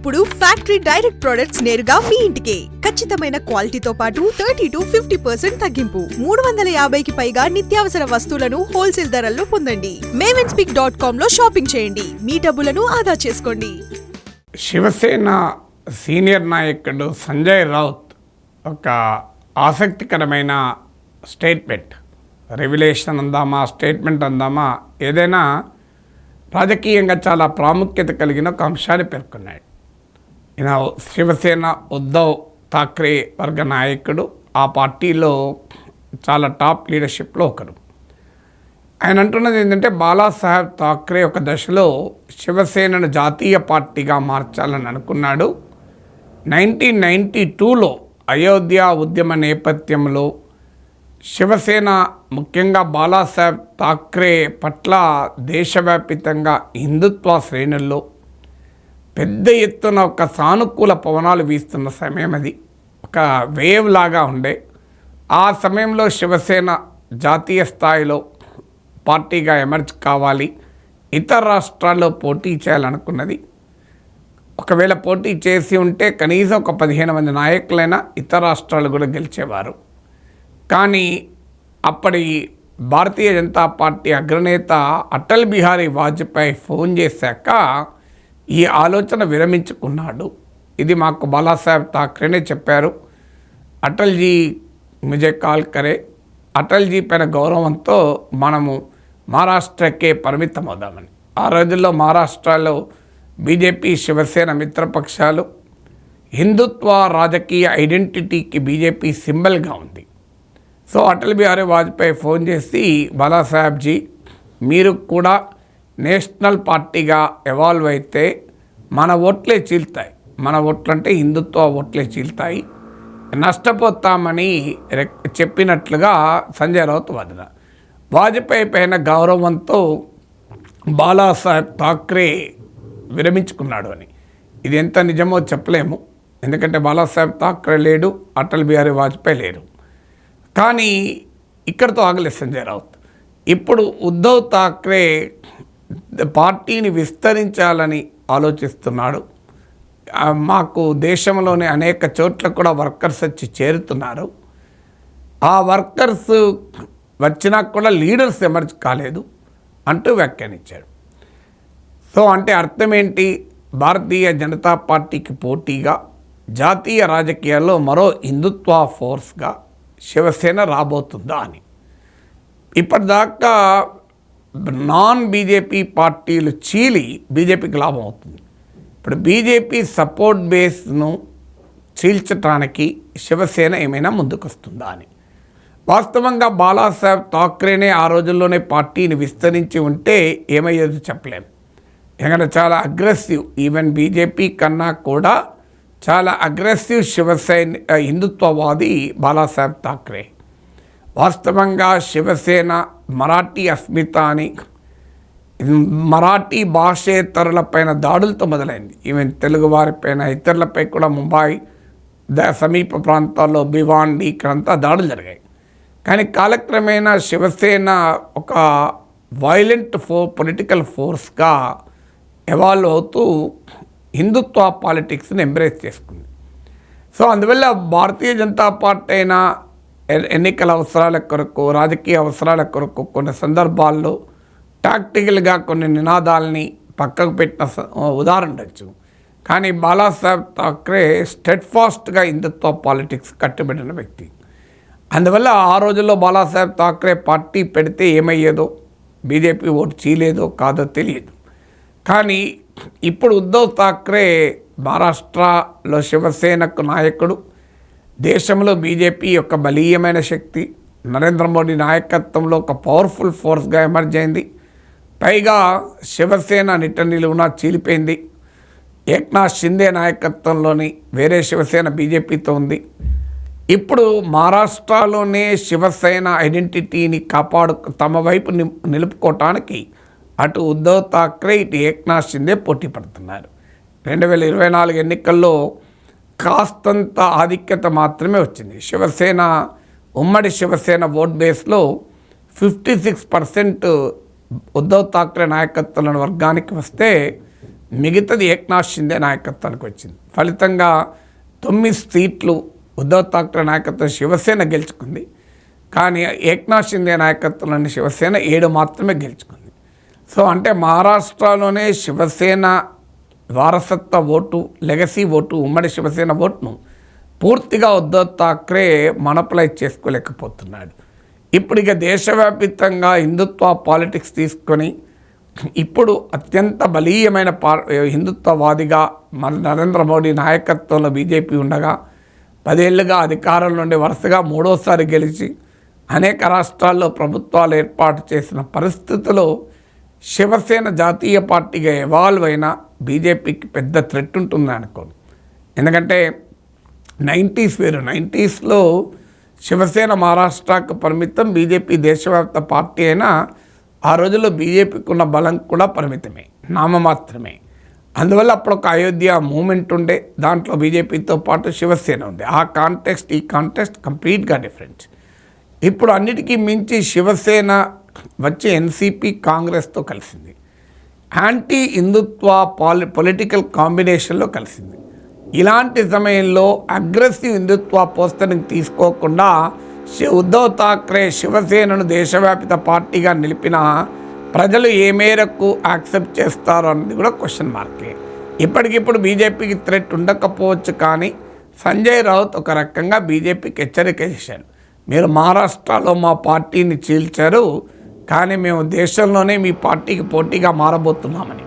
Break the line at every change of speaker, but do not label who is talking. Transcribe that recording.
ఇప్పుడు factory direct products నేరుగా మీ ఇంటికే. ఖచ్చితమైన క్వాలిటీతో పాటు 30 to 50% తగ్గింపు. 350కి పైగా నిత్యావసర వస్తువులను హోల్సేల్ ధరల్లో పొందండి. mavenSpeak.com లో షాపింగ్ చేయండి. మీ డబ్బులను ఆదా చేసుకోండి.
శివసేన సీనియర్ నాయకుడు సంజయ్ రౌత్ ఒక ఆసక్తికరమైన స్టేట్మెంట్, రెవల్యూషన్ అందామా, స్టేట్మెంట్ అందామా, ఏదైనా రాజకీయంగా చాలా ప్రాముఖ్యత కలిగిన ఒక అంశాన్ని పేర్కొన్నాడు. ఈయన శివసేన ఉద్ధవ్ ఠాక్రే వర్గ నాయకుడు, ఆ పార్టీలో చాలా టాప్ లీడర్షిప్లో ఒకరు. ఆయన అంటున్నది ఏంటంటే, బాలాసాహెబ్ ఠాక్రే ఒక దశలో శివసేనను జాతీయ పార్టీగా మార్చాలని అనుకున్నాడు. 1992లో అయోధ్య ఉద్యమ నేపథ్యంలో శివసేన ముఖ్యంగా బాలాసాహెబ్ ఠాక్రే పట్ల దేశవ్యాప్తంగా హిందుత్వ శ్రేణుల్లో పెద్ద ఎత్తున ఒక సానుకూల పవనాలు వీస్తున్న సమయం అది. ఒక వేవ్ లాగా ఉండే ఆ సమయంలో శివసేన జాతీయ స్థాయిలో పార్టీగా ఎమర్జ్ కావాలి, ఇతర రాష్ట్రాల్లో పోటీ చేయాలనుకున్నది. ఒకవేళ పోటీ చేసి ఉంటే కనీసం ఒక 15 మంది నాయకులైనా ఇతర రాష్ట్రాలు కూడా గెలిచేవారు. కానీ అప్పటి భారతీయ జనతా పార్టీ అగ్రనేత అటల్ బిహారీ వాజ్పేయి ఫోన్ చేశాక ఈ ఆలోచన విరమించుకున్నాడు. ఇది మాకు బాలాసాహెబ్ ఠాక్రేనే చెప్పారు. అటల్జీ ముజే కాల్ కరే, అటల్జీ పైన గౌరవంతో మనము మహారాష్ట్రకే పరిమితం అవుదామని. ఆ రోజుల్లో మహారాష్ట్రలో బీజేపీ శివసేన మిత్రపక్షాలు, హిందుత్వ రాజకీయ ఐడెంటిటీకి బీజేపీ సింబల్గా ఉంది. సో అటల్ బిహారీ వాజ్పేయి ఫోన్ చేసి, బాలాసాహెబ్జీ మీరు కూడా నేషనల్ పార్టీగా ఎవాల్వ్ అయితే మన ఓట్లే చీల్తాయి, మన ఓట్లంటే హిందుత్వ ఓట్లే చీల్తాయి, నష్టపోతామని చెప్పినట్లుగా సంజయ్ రౌత్ వాదన. వాజ్పేయి పైన గౌరవంతో బాలాసాహెబ్ ఠాక్రే విరమించుకున్నాడు అని. ఇది ఎంత నిజమో చెప్పలేము, ఎందుకంటే బాలాసాహెబ్ ఠాక్రే లేడు, అటల్ బిహారీ వాజ్పేయి లేరు. కానీ ఇక్కడితో ఆగలేదు సంజయ్ రౌత్. ఇప్పుడు ఉద్ధవ్ ఠాక్రే పార్టీని విస్తరించాలని ఆలోచిస్తున్నాడు. మాకు దేశంలోని అనేక చోట్ల కూడా వర్కర్స్ వచ్చి చేరుతున్నారు. ఆ వర్కర్స్ వచ్చినా కూడా లీడర్స్ ఎమర్జ్ కాలేదు అంటూ వ్యాఖ్యానించాడు. సో అంటే అర్థం ఏంటి? భారతీయ జనతా పార్టీకి పోటీగా జాతీయ రాజకీయాల్లో మరో హిందుత్వ ఫోర్స్గా శివసేన రాబోతుందా అని. ఇప్పటిదాకా నాన్ బీజేపీ పార్టీలు చీలి బీజేపీకి లాభం అవుతుంది. ఇప్పుడు బీజేపీ సపోర్ట్ బేస్ను చీల్చడానికి శివసేన ఏమైనా ముందుకొస్తుందా అని. వాస్తవంగా బాలాసాహెబ్ ఠాక్రేనే ఆ రోజుల్లోనే పార్టీని విస్తరించి ఉంటే ఏమయ్యేది చెప్పలేము. ఎందుకంటే చాలా అగ్రెసివ్, ఈవెన్ బీజేపీ కన్నా కూడా చాలా అగ్రెసివ్ శివసేన హిందుత్వవాది బాలాసాహెబ్ ఠాక్రే. వాస్తవంగా శివసేన మరాఠీ అస్మిత అని, మరాఠీ భాషేతరులపైన దాడులతో మొదలైంది. ఈవెన్ తెలుగు వారిపైన, ఇతరులపై కూడా ముంబై సమీప ప్రాంతాల్లో భివాండి ఇక్కడంతా దాడులు జరిగాయి. కానీ కాలక్రమేణా శివసేన ఒక వైలెంట్ పొలిటికల్ ఫోర్స్గా ఎవాల్వ్ అవుతూ హిందుత్వ పాలిటిక్స్ని ఎంబ్రేస్ చేసుకుంది. సో అందువల్ల భారతీయ జనతా పార్టీ అయినా ఎన్నికల అవసరాల కొరకు, రాజకీయ అవసరాల కొరకు కొన్ని సందర్భాల్లో టాక్టికల్గా కొన్ని నినాదాలని పక్కకు పెట్టిన ఉదాహరణ ఉండొచ్చు. కానీ బాలాసాహెబ్ ఠాక్రే స్టెడ్ ఫాస్ట్గా హిందుత్వ పాలిటిక్స్ కట్టుబడిన వ్యక్తి. అందువల్ల ఆ రోజుల్లో బాలాసాహెబ్ ఠాక్రే పార్టీ పెడితే ఏమయ్యేదో, బీజేపీ ఓటు చీలేదో కాదో తెలియదు. కానీ ఇప్పుడు ఉద్ధవ్ ఠాక్రే మహారాష్ట్రలో శివసేనకు నాయకుడు, దేశంలో బీజేపీ యొక్క బలీయమైన శక్తి, నరేంద్ర మోడీ నాయకత్వంలో ఒక పవర్ఫుల్ ఫోర్స్గా ఎమర్జ్ అయింది. పైగా శివసేన నిలువునా చీలిపోయింది. ఏక్నాథ్ షిండే నాయకత్వంలోని వేరే శివసేన బీజేపీతో ఉంది. ఇప్పుడు మహారాష్ట్రలోనే శివసేన ఐడెంటిటీని తమ వైపు నిలుపుకోవటానికి అటు ఉద్ధవ్ ఠాక్రే, ఇటు ఏక్నాథ్ షిండే పోటీ పడుతున్నారు. 2024 ఎన్నికల్లో కాస్తంత ఆధిక్యత మాత్రమే వచ్చింది. శివసేన, ఉమ్మడి శివసేన ఓట్ బేస్లో 56% ఉద్ధవ్ ఠాక్రే నాయకత్వంలోని వర్గానికి వస్తే మిగతాది ఏక్నాథ్ షిండే నాయకత్వానికి వచ్చింది. ఫలితంగా 9 సీట్లు ఉద్ధవ్ ఠాక్రే నాయకత్వం శివసేన గెలుచుకుంది. కానీ ఏక్నాథ్ షిండే నాయకత్వంలోని శివసేన 7 మాత్రమే గెలుచుకుంది. సో అంటే మహారాష్ట్రలోనే శివసేన వారసత్వ ఓటు, లెగసీ ఓటు, ఉమ్మడి శివసేన ఓటును పూర్తిగా ఉద్ధవ్ ఠాక్రే మనపలైజ్ చేసుకోలేకపోతున్నాడు. ఇప్పుడు ఇక దేశవ్యాప్తంగా హిందుత్వ పాలిటిక్స్ తీసుకొని ఇప్పుడు అత్యంత బలీయమైన హిందుత్వవాదిగా మన నరేంద్ర మోడీ నాయకత్వంలో బీజేపీ ఉండగా 10 ఏళ్లుగా అధికారం నుండి వరుసగా 3వసారి గెలిచి అనేక రాష్ట్రాల్లో ప్రభుత్వాలు ఏర్పాటు చేసిన పరిస్థితుల్లో శివసేన జాతీయ పార్టీగా ఎవాల్వ్ అయిన బీజేపీకి పెద్ద థ్రెట్ ఉంటుంది అనుకోను. ఎందుకంటే 90s వేరు. 90sలో శివసేన మహారాష్ట్రకు పరిమితం, బీజేపీ దేశవ్యాప్త పార్టీ అయినా ఆ రోజుల్లో బీజేపీకి ఉన్న బలం కూడా పరిమితమే, నామమాత్రమే. అందువల్ల అప్పుడు ఒక అయోధ్య మూమెంట్ ఉండే, దాంట్లో బీజేపీతో పాటు శివసేన ఉంది. ఆ కాంటెక్స్ట్ ఈ కాంటెక్స్ట్ కంప్లీట్గా డిఫరెంట్. ఇప్పుడు అన్నిటికీ మించి శివసేన వచ్చి ఎన్సీపీ కాంగ్రెస్తో కలిసింది. యాంటీ హిందుత్వ పొలిటికల్ కాంబినేషన్లో కలిసింది. ఇలాంటి సమయంలో అగ్రెసివ్ హిందుత్వ పోస్టరింగ్ తీసుకోకుండా ఉద్ధవ్ ఠాక్రే శివసేనను దేశవ్యాప్త పార్టీగా నిలిపిన ప్రజలు ఏ మేరకు యాక్సెప్ట్ చేస్తారు అన్నది కూడా క్వశ్చన్ మార్కే. ఇప్పటికిప్పుడు బీజేపీకి థ్రెట్ ఉండకపోవచ్చు, కానీ సంజయ్ రౌత్ ఒక రకంగా బీజేపీకి హెచ్చరిక చేశారు. మీరు మహారాష్ట్రలో మా పార్టీని చీల్చారు, కానీ మేము దేశంలోనే మీ పార్టీకి పోటీగా మారబోతున్నామని.